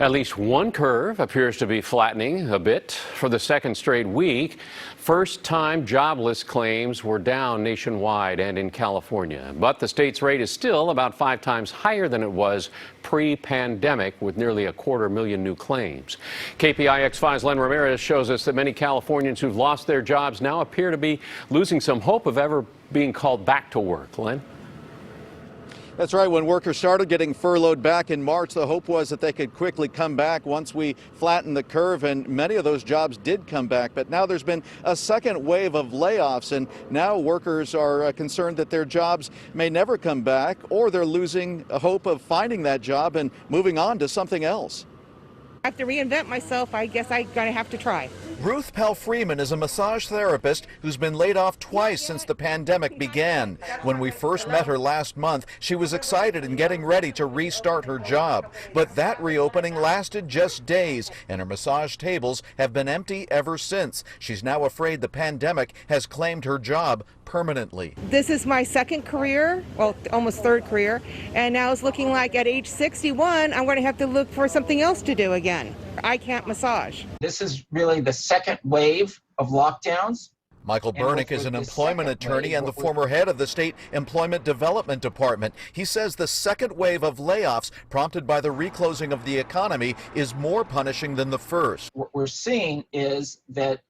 At least one curve appears to be flattening a bit for the second straight week. First-time jobless claims were down nationwide and in California. But the state's rate is still about 5 times higher than it was pre-pandemic, with nearly 250,000 new claims. KPIX 5's Len Ramirez shows us that many Californians who've lost their jobs now appear to be losing some hope of ever being called back to work. Len? That's right. When workers started getting furloughed back in March, the hope was that they could quickly come back once we flattened the curve, and many of those jobs did come back. But now there's been a second wave of layoffs, and now workers are concerned that their jobs may never come back, or they're losing a hope of finding that job and moving on to something else. I have to reinvent myself. I guess I'm going to have to try. Ruth Palfreeman is a massage therapist who's been laid off twice since the pandemic began. When we first met her last month, she was excited and getting ready to restart her job. But that reopening lasted just days, and her massage tables have been empty ever since. She's now afraid the pandemic has claimed her job permanently. This is my second career, well, almost third career, and now it's looking like at age 61, I'm going to have to look for something else to do again. I can't massage. This is really the second wave of lockdowns. Michael Bernick is an employment attorney and the former head of the state employment development department. He says the second wave of layoffs prompted by the reclosing of the economy is more punishing than the first. What we're seeing is that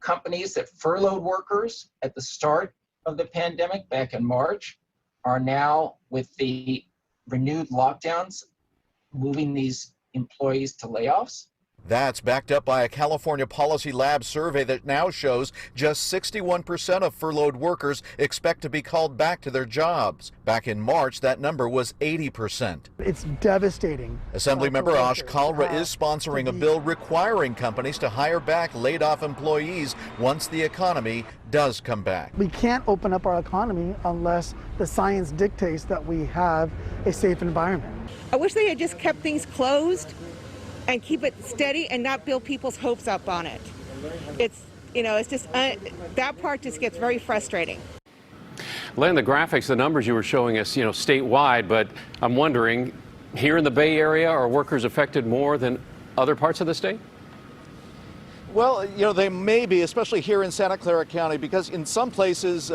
companies that furloughed workers at the start of the pandemic back in March are now, with the renewed lockdowns, moving these employees to layoffs. That's backed up by a California Policy Lab survey that now shows just 61% of furloughed workers expect to be called back to their jobs. Back in March, that number was 80%. It's devastating. Assemblymember Ash Kalra is sponsoring a bill requiring companies to hire back laid-off employees once the economy does come back. We can't open up our economy unless the science dictates that we have a safe environment. I wish they had just kept things closed and keep it steady and not build people's hopes up on it. It's just, that part just gets very frustrating. Len, the graphics, the numbers you were showing us, statewide, but I'm wondering, here in the Bay Area, are workers affected more than other parts of the state? Well, they may be, especially here in Santa Clara County, because in some places,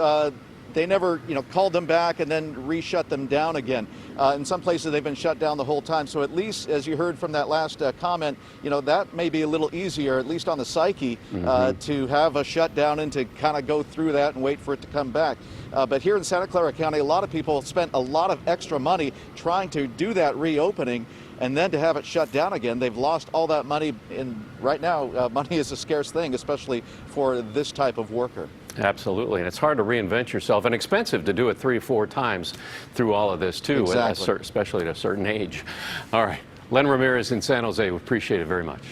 they never, called them back and then re-shut them down again. In some places, they've been shut down the whole time. So at least, as you heard from that last comment, that may be a little easier, at least on the psyche, to have a shutdown and to kind of go through that and wait for it to come back. But here in Santa Clara County, a lot of people spent a lot of extra money trying to do that reopening, and then to have it shut down again. They've lost all that money, and right now, money is a scarce thing, especially for this type of worker. Absolutely, and it's hard to reinvent yourself, and expensive to do it 3 or 4 times through all of this, too, exactly. Especially at a certain age. All right, Len Ramirez in San Jose, we appreciate it very much.